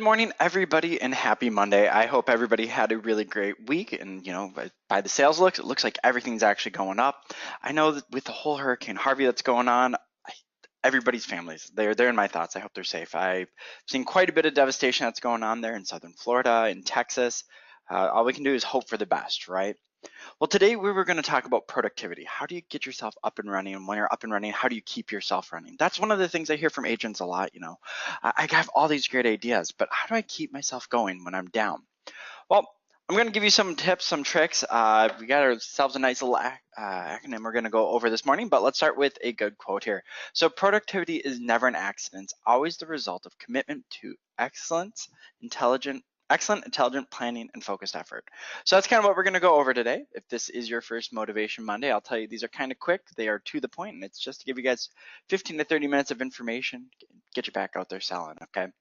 morning, everybody, and happy Monday. I hope everybody had a really great week. And, by the sales looks, it looks like everything's actually going up. I know that with the whole Hurricane Harvey that's going on, everybody's families, they're in my thoughts. I hope they're safe. I've seen quite a bit of devastation that's going on there in southern Florida, in Texas. All we can do is hope for the best, right? Well, today we were going to talk about productivity. How do you get yourself up and running? And when you're up and running, how do you keep yourself running? That's one of the things I hear from agents a lot. I have all these great ideas, but how do I keep myself going when I'm down? Well, I'm going to give you some tips, some tricks. We got ourselves a nice little acronym we're going to go over this morning, but let's start with a good quote here. So productivity is never an accident. It's always the result of commitment to excellent, intelligent planning and focused effort. So that's kind of what we're going to go over today. If this is your first Motivation Monday, I'll tell you these are kind of quick. They are to the point, and it's just to give you guys 15 to 30 minutes of information, get you back out there selling, okay?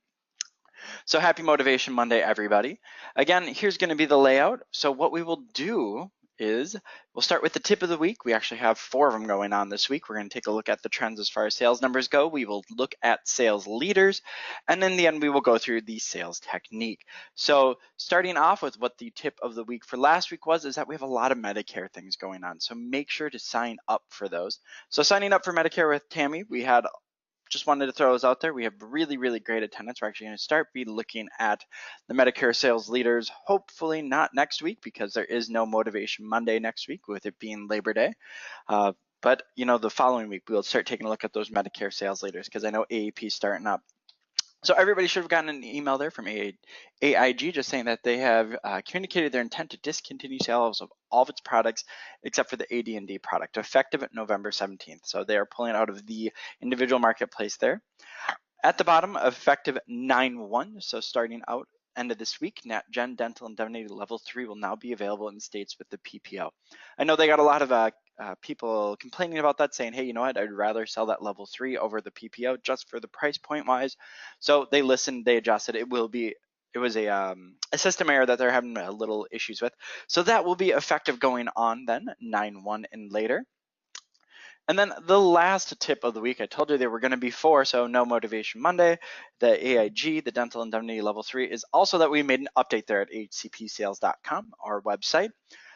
So happy Motivation Monday, everybody. Again, here's going to be the layout. So what we will do is we'll start with the tip of the week. We actually have 4 of them going on this week. We're going to take a look at the trends as far as sales numbers go. We will look at sales leaders, and in the end, we will go through the sales technique. So starting off with what the tip of the week for last week was, is that we have a lot of Medicare things going on. So make sure to sign up for those. So signing up for Medicare with Tammy, we had just wanted to throw those out there. We have really, really great attendance. We're actually going to be looking at the Medicare sales leaders, hopefully not next week because there is no Motivation Monday next week with it being Labor Day. But the following week, we'll start taking a look at those Medicare sales leaders because I know AAP is starting up. So everybody should have gotten an email there from AIG just saying that they have communicated their intent to discontinue sales of all of its products except for the AD&D product, effective at November 17th. So they are pulling out of the individual marketplace there. At the bottom, effective 9/1, so starting out end of this week, NatGen Dental Indemnity Level 3 will now be available in states with the PPO. I know they got a lot of people complaining about that, saying, hey, you know what, I'd rather sell that Level 3 over the PPO just for the price point wise. So they listened, they adjusted. It was a system error that they're having a little issues with. So that will be effective going on then, 9/1 and later. And then the last tip of the week, I told you there were going to be 4, so no Motivation Monday. The AIG, the Dental Indemnity Level 3, is also that we made an update there at ahcpsales.com, our website,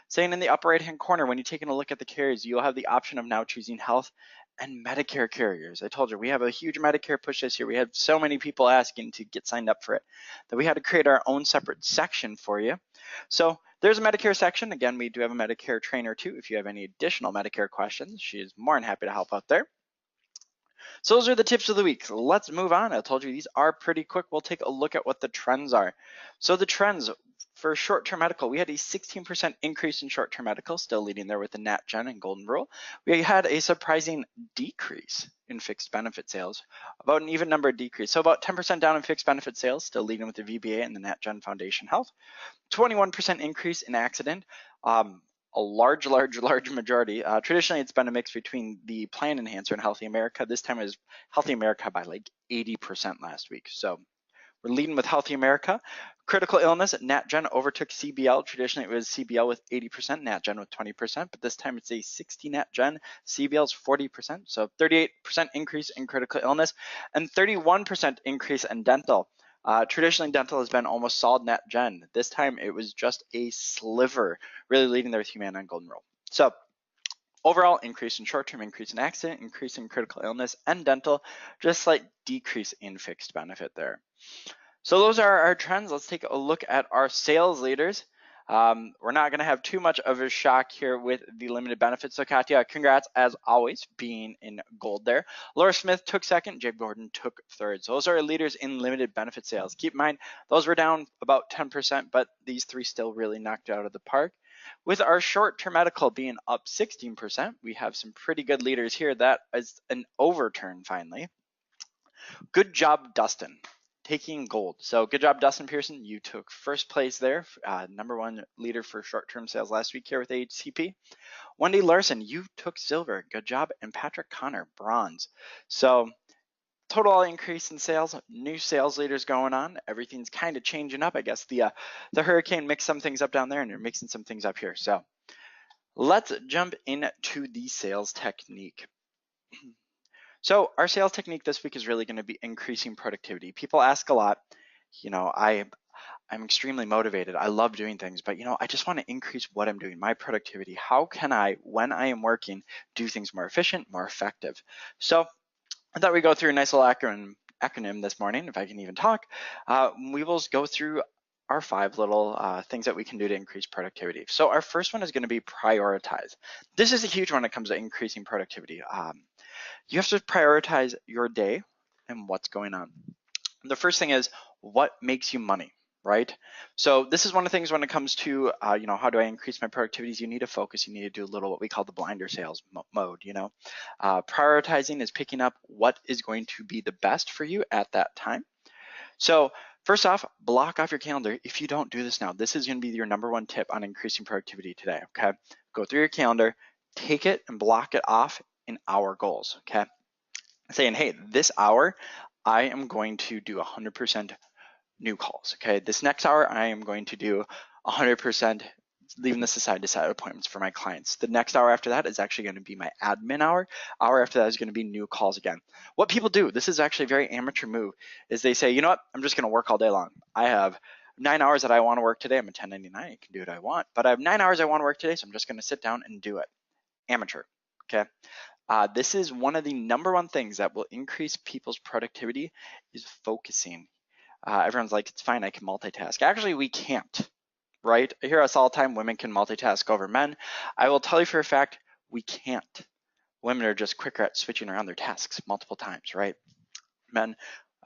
saying in the upper right-hand corner, when you're taking a look at the carriers, you'll have the option of now choosing health and Medicare carriers. I told you, we have a huge Medicare push this year. We had so many people asking to get signed up for it that we had to create our own separate section for you. So there's a Medicare section. Again, we do have a Medicare trainer too. If you have any additional Medicare questions, she is more than happy to help out there. So those are the tips of the week. Let's move on. I told you these are pretty quick. We'll take a look at what the trends are. So the trends for short-term medical, we had a 16% increase in short-term medical, still leading there with the NatGen and Golden Rule. We had a surprising decrease in fixed benefit sales, about an even number decrease. So about 10% down in fixed benefit sales, still leading with the VBA and the NatGen Foundation Health. 21% increase in accident. A large majority. Traditionally, it's been a mix between the Plan Enhancer and Healthy America. This time it was Healthy America by like 80% last week. So we're leading with Healthy America. Critical illness, NatGen overtook CBL. Traditionally, it was CBL with 80%, NatGen with 20%, but this time it's a 60 NatGen, CBL's 40%. So 38% increase in critical illness and 31% increase in dental. Traditionally, dental has been almost solid NatGen. This time, it was just a sliver, really leading there with Humana and Golden Rule. So overall, increase in short-term, increase in accident, increase in critical illness and dental, just slight decrease in fixed benefit there. So those are our trends. Let's take a look at our sales leaders. We're not going to have too much of a shock here with the limited benefits. So Katya, congrats as always, being in gold there. Laura Smith took second, Jake Gordon took third. So those are our leaders in limited benefit sales. Keep in mind, those were down about 10%, but these 3 still really knocked it out of the park. With our short-term medical being up 16%, we have some pretty good leaders here. That is an overturn finally. Good job, Dustin, taking gold. So good job, Dustin Pearson. You took first place there, #1 leader for short-term sales last week here with AHCP. Wendy Larson, you took silver. Good job. And Patrick Connor, bronze. So total increase in sales, new sales leaders going on. Everything's kind of changing up. I guess the hurricane mixed some things up down there and they're mixing some things up here. So let's jump into the sales technique. So our sales technique this week is really going to be increasing productivity. People ask a lot, I'm extremely motivated. I love doing things, but I just want to increase what I'm doing, my productivity. How can I, when I am working, do things more efficient, more effective? So I thought we'd go through a nice little acronym this morning, if I can even talk. We will go through our 5 little things that we can do to increase productivity. So our first one is going to be prioritize. This is a huge one when it comes to increasing productivity. You have to prioritize your day and what's going on. The first thing is what makes you money, right? So this is one of the things when it comes to, how do I increase my productivities? You need to focus. You need to do a little what we call the blinder sales mode, Prioritizing is picking up what is going to be the best for you at that time. So first off, block off your calendar. If you don't do this now, this is going to be your number 1 tip on increasing productivity today, okay? Go through your calendar, take it and block it off in hour goals, okay? Saying, hey, this hour, I am going to do 100% new calls, okay? This next hour, I am going to do 100% leaving this aside to set appointments for my clients. The next hour after that is actually going to be my admin hour. Hour after that is going to be new calls again. What people do, this is actually a very amateur move, is they say, you know what, I'm just going to work all day long. I have 9 hours that I want to work today. I'm a 1099, I can do what I want, but I have 9 hours I want to work today, so I'm just going to sit down and do it. Amateur, okay? This is one of the number 1 things that will increase people's productivity is focusing. Everyone's like, it's fine, I can multitask. Actually, we can't, right? I hear us all the time, women can multitask over men. I will tell you for a fact, we can't. Women are just quicker at switching around their tasks multiple times, right? Men,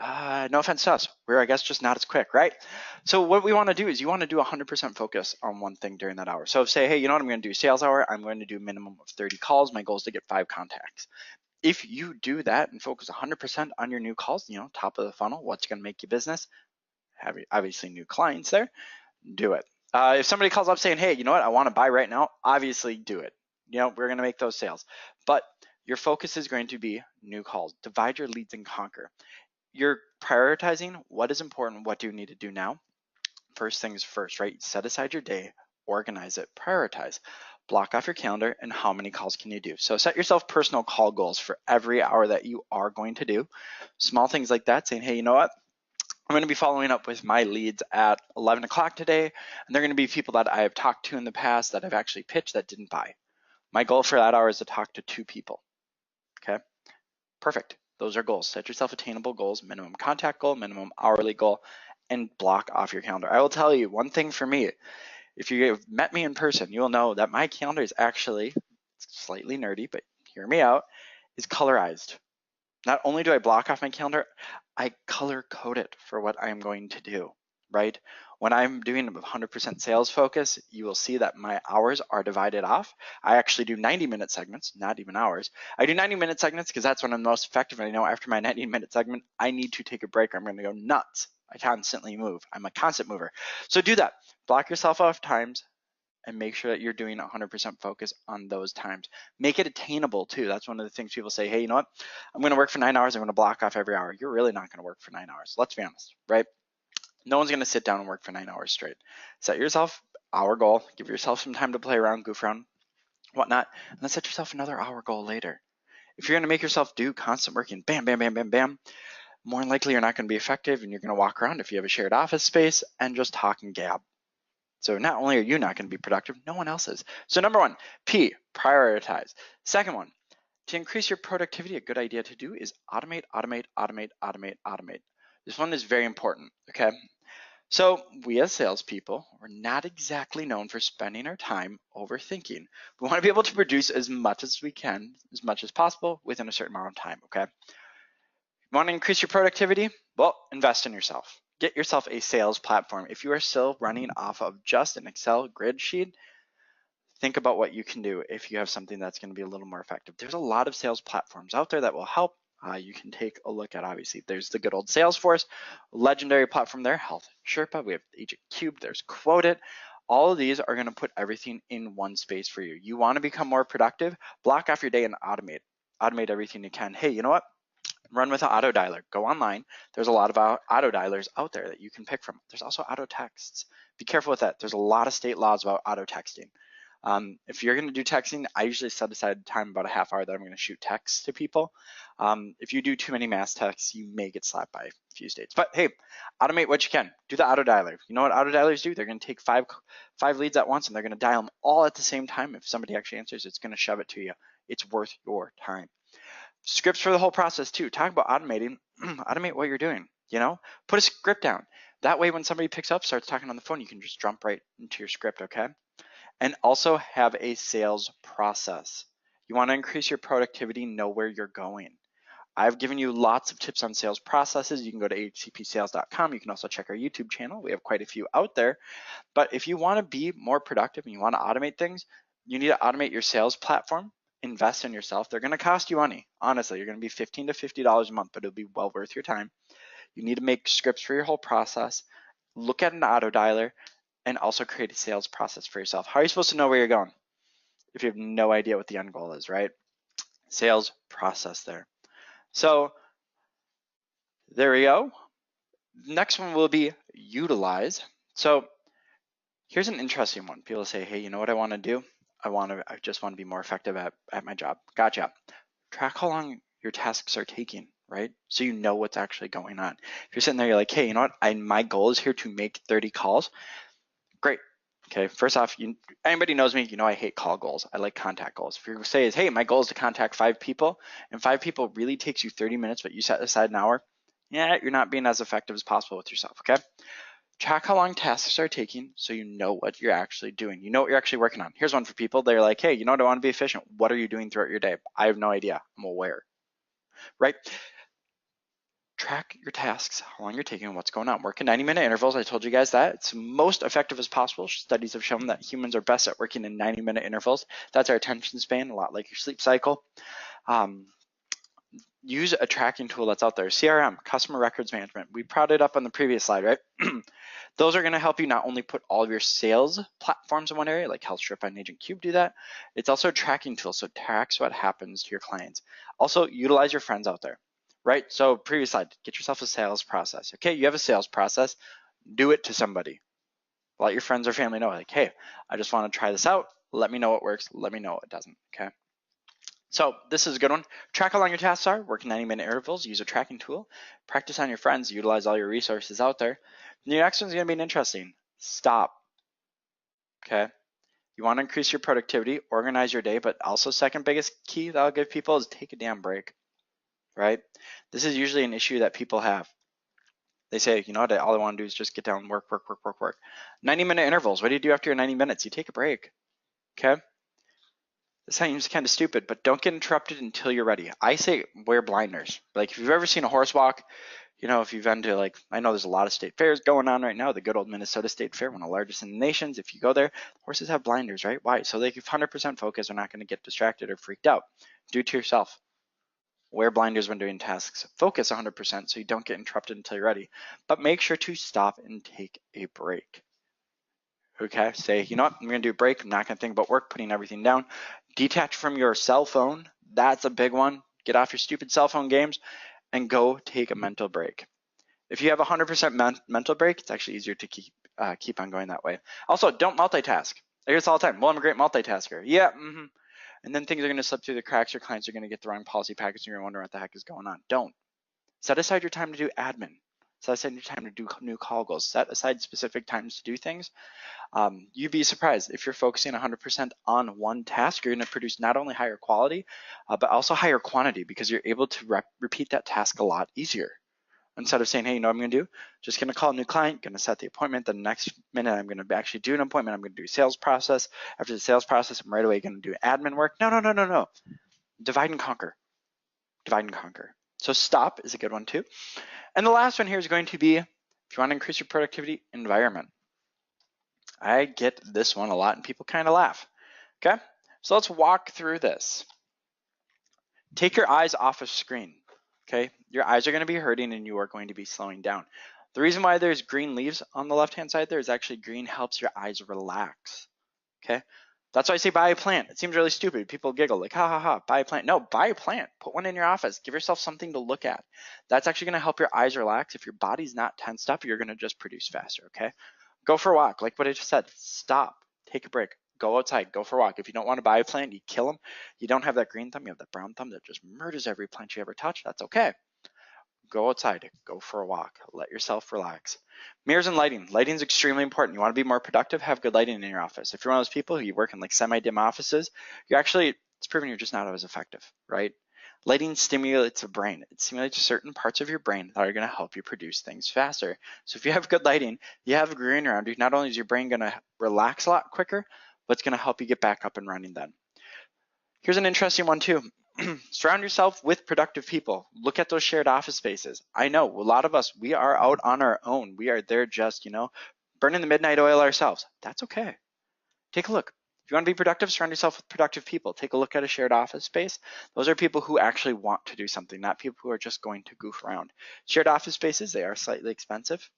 no offense to us, we're, I guess, just not as quick, right? So what we want to do is you want to do 100% focus on one thing during that hour. So say, hey, you know what, I'm going to do sales hour. I'm going to do a minimum of 30 calls. My goal is to get 5 contacts. If you do that and focus 100% on your new calls, top of the funnel, what's going to make you business? Have obviously new clients there, do it. If somebody calls up saying, hey, you know what, I want to buy right now, obviously do it. We're going to make those sales. But your focus is going to be new calls. Divide your leads and conquer. You're prioritizing what is important, what do you need to do now? First things first, right? Set aside your day, organize it, prioritize, block off your calendar, and how many calls can you do? So set yourself personal call goals for every hour that you are going to do. Small things like that, saying, hey, you know what? I'm going to be following up with my leads at 11 o'clock today, and they're going to be people that I have talked to in the past that I've actually pitched that didn't buy. My goal for that hour is to talk to 2 people, okay? Perfect. Those are goals. Set yourself attainable goals, minimum contact goal, minimum hourly goal, and block off your calendar. I will tell you one thing for me. If you have met me in person, you will know that my calendar is actually slightly nerdy, but hear me out, is colorized. Not only do I block off my calendar, I color code it for what I am going to do, right? When I'm doing 100% sales focus, you will see that my hours are divided off. I actually do 90-minute segments, not even hours. I do 90-minute segments because that's when I'm most effective. And I know after my 90-minute segment, I need to take a break or I'm going to go nuts. I constantly move. I'm a constant mover. So do that. Block yourself off times and make sure that you're doing 100% focus on those times. Make it attainable too. That's one of the things people say, hey, you know what? I'm going to work for 9 hours. I'm going to block off every hour. You're really not going to work for 9 hours. Let's be honest, right? No one's going to sit down and work for 9 hours straight. Set yourself hour goal. Give yourself some time to play around, goof around, whatnot, and then set yourself another hour goal later. If you're going to make yourself do constant working, bam, bam, bam, bam, bam, more than likely you're not going to be effective and you're going to walk around if you have a shared office space and just talk and gab. So not only are you not going to be productive, no one else is. So number 1, P, prioritize. Second one, to increase your productivity, a good idea to do is automate, automate, automate, automate, automate. This one is very important, okay? So we as salespeople, we're not exactly known for spending our time overthinking. We want to be able to produce as much as we can, as much as possible within a certain amount of time, okay? You want to increase your productivity? Well, invest in yourself. Get yourself a sales platform. If you are still running off of just an Excel grid sheet, think about what you can do if you have something that's going to be a little more effective. There's a lot of sales platforms out there that will help. You can take a look at, obviously, there's the good old Salesforce, legendary platform there, Health Sherpa, we have Agent Cube, there's Quote It. All of these are going to put everything in one space for you. You want to become more productive, block off your day and automate. Automate everything you can. Hey, you know what? Run with an auto dialer. Go online. There's a lot of auto dialers out there that you can pick from. There's also auto texts. Be careful with that. There's a lot of state laws about auto texting. If you're going to do texting, I usually set aside time about a half hour that I'm going to shoot texts to people. If you do too many mass texts, you may get slapped by a few states. But hey, automate what you can. Do the auto dialer. You know what auto dialers do? They're going to take five leads at once and they're going to dial them all at the same time. If somebody actually answers, it's going to shove it to you. It's worth your time. Scripts for the whole process too. Talk about automating. Automate what you're doing. Put a script down. That way, when somebody picks up, starts talking on the phone, you can just jump right into your script, okay? And also have a sales process. You want to increase your productivity, know where you're going. I've given you lots of tips on sales processes. You can go to ahcpsales.com. You can also check our YouTube channel. We have quite a few out there. But if you want to be more productive and you want to automate things, you need to automate your sales platform. Invest in yourself. They're going to cost you money. Honestly, you're going to be $15 to $50 a month, but it'll be well worth your time. You need to make scripts for your whole process. Look at an auto dialer and also create a sales process for yourself. How are you supposed to know where you're going if you have no idea what the end goal is, right? Sales process there. So there we go. Next one will be utilize. So here's an interesting one. People say, hey, you know what I want to do? I just want to be more effective at my job. Gotcha. Track how long your tasks are taking, right? So you know what's actually going on. If you're sitting there, you're like, hey, you know what? My goal is here to make 30 calls. Great. Okay, first off, anybody knows me, I hate call goals. I like contact goals. If you say, hey, my goal is to contact 5 people, and 5 people really takes you 30 minutes, but you set aside an hour, yeah, you're not being as effective as possible with yourself, okay? Track how long tasks are taking so you know what you're actually doing. You know what you're actually working on. Here's one for people. They're like, hey, you know what? I want to be efficient. What are you doing throughout your day? I have no idea. I'm aware, right? Track your tasks, how long you're taking, what's going on. Work in 90-minute intervals. I told you guys that. It's most effective as possible. Studies have shown that humans are best at working in 90-minute intervals. That's our attention span, a lot like your sleep cycle. Use a tracking tool that's out there. CRM, customer records management. We brought it up on the previous slide, right? Those are going to help you not only put all of your sales platforms in one area, like HealthStrip and Agent Cube do that. It's also a tracking tool, so it tracks what happens to your clients. Also, utilize your friends out there, right? So previous slide, get yourself a sales process. Okay, you have a sales process, do it to somebody. Let your friends or family know, like, hey, I just want to try this out. Let me know what works. Let me know what doesn't, okay? So this is a good one. Track how long your tasks are, work in 90-minute intervals, use a tracking tool, practice on your friends, utilize all your resources out there. And the next one's gonna be interesting. Stop, okay? You wanna increase your productivity, organize your day, but also second biggest key that I'll give people is take a damn break, right? This is usually an issue that people have. They say, you know what, all I wanna do is just get down and work. 90-minute intervals, what do you do after your 90 minutes? You take a break, okay? This seems kind of stupid, but don't get interrupted until you're ready. I say wear blinders. Like if you've ever seen a horse walk, if you've been to I know there's a lot of state fairs going on right now, the good old Minnesota State Fair, one of the largest in the nations. If you go there, horses have blinders, right? Why? So they can 100% focus. They're not going to get distracted or freaked out. Do it to yourself. Wear blinders when doing tasks. Focus 100% so you don't get interrupted until you're ready. But make sure to stop and take a break. Okay, say, you know what, I'm going to do a break. I'm not going to think about work, putting everything down. Detach from your cell phone. That's a big one. Get off your stupid cell phone games and go take a mental break. If you have 100% mental break, it's actually easier to keep on going that way. Also, don't multitask. I hear this all the time. Well, I'm a great multitasker. Yeah, And then things are going to slip through the cracks. Your clients are going to get the wrong policy package and you're going to wonder what the heck is going on. Don't. Set aside your time to do admin. Set aside your time to do new call goals. Set aside specific times to do things. You'd be surprised if you're focusing 100% on one task, you're going to produce not only higher quality, but also higher quantity because you're able to repeat that task a lot easier. Instead of saying, hey, you know what I'm going to do? Just going to call a new client, going to set the appointment. The next minute, I'm going to actually do an appointment. I'm going to do a sales process. After the sales process, I'm right away going to do admin work. No. Divide and conquer. Divide and conquer. So stop is a good one too. And the last one here is going to be, if you want to increase your productivity, environment. I get this one a lot and people kind of laugh. Okay, so let's walk through this. Take your eyes off a screen. Okay, your eyes are going to be hurting and you are going to be slowing down. The reason why there's green leaves on the left-hand side there is actually green helps your eyes relax. Okay, that's why I say buy a plant. It seems really stupid. People giggle like, ha ha ha, buy a plant. No, buy a plant. Put one in your office. Give yourself something to look at. That's actually going to help your eyes relax. If your body's not tensed up, you're going to just produce faster. Okay. Go for a walk, like what I just said. Stop, take a break, Go outside, go for a walk. If you don't want to buy a plant, you kill them. You don't have that green thumb, you have that brown thumb that just murders every plant you ever touch. That's okay. Go outside, go for a walk, let yourself relax. Mirrors and lighting. Lighting is extremely important. You want to be more productive, have good lighting in your office. If you're one of those people who you work in like semi-dim offices, it's proven you're just not as effective, right? Lighting stimulates the brain. It stimulates certain parts of your brain that are going to help you produce things faster. So if you have good lighting, you have green around you, not only is your brain going to relax a lot quicker, but it's going to help you get back up and running then. Here's an interesting one too. Surround yourself with productive people. Look at those shared office spaces. I know a lot of us, we are out on our own. We are there just, burning the midnight oil ourselves. That's okay. Take a look. If you want to be productive, surround yourself with productive people. Take a look at a shared office space. Those are people who actually want to do something, not people who are just going to goof around. Shared office spaces, they are slightly expensive.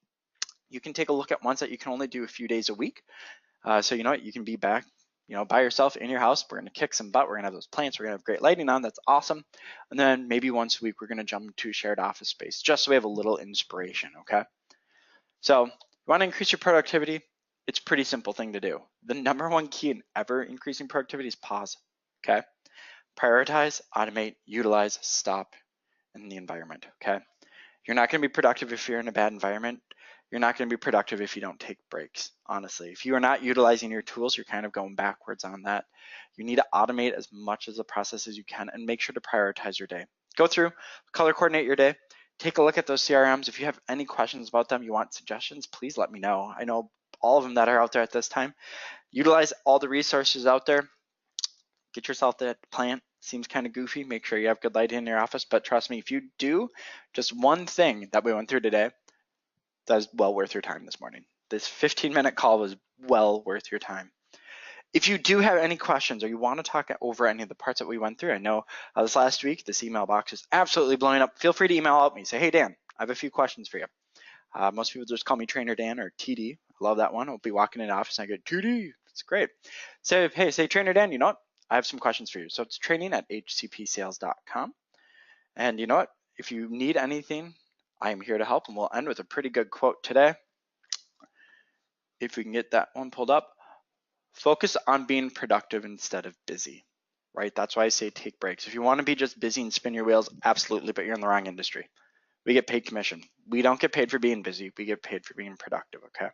You can take a look at ones that you can only do a few days a week. So you know what, you can be back by yourself in your house. We're going to kick some butt. We're going to have those plants. We're going to have great lighting on. That's awesome. And then maybe once a week, we're going to jump into a shared office space just so we have a little inspiration, okay? So you want to increase your productivity? It's a pretty simple thing to do. The number one key in ever increasing productivity is pause, okay? Prioritize, automate, utilize, stop in the environment, okay? You're not going to be productive if you're in a bad environment. You're not going to be productive if you don't take breaks, honestly. If you are not utilizing your tools, you're kind of going backwards on that. You need to automate as much of the process as you can and make sure to prioritize your day. Go through, color coordinate your day. Take a look at those CRMs. If you have any questions about them, you want suggestions, please let me know. I know all of them that are out there at this time. Utilize all the resources out there. Get yourself that plant. Seems kind of goofy. Make sure you have good lighting in your office, but trust me, if you do just one thing that we went through today, that's well worth your time this morning. This 15-minute call was well worth your time. If you do have any questions or you want to talk over any of the parts that we went through, I know this last week, this email box is absolutely blowing up. Feel free to email out me. Say, hey, Dan, I have a few questions for you. Most people just call me Trainer Dan or TD. I love that one. I'll be walking in the office and I go, TD. It's great. So, hey, say Trainer Dan, you know what? I have some questions for you. So it's training@ahcpsales.com. And you know what? If you need anything, I am here to help, and we'll end with a pretty good quote today. If we can get that one pulled up, focus on being productive instead of busy, right? That's why I say take breaks. If you want to be just busy and spin your wheels, absolutely, but you're in the wrong industry. We get paid commission. We don't get paid for being busy. We get paid for being productive, okay?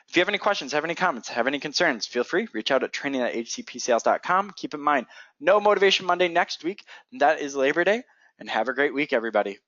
If you have any questions, have any comments, have any concerns, feel free. Reach out at training@ahcpsales.com. Keep in mind, no Motivation Monday next week. That is Labor Day, and have a great week, everybody.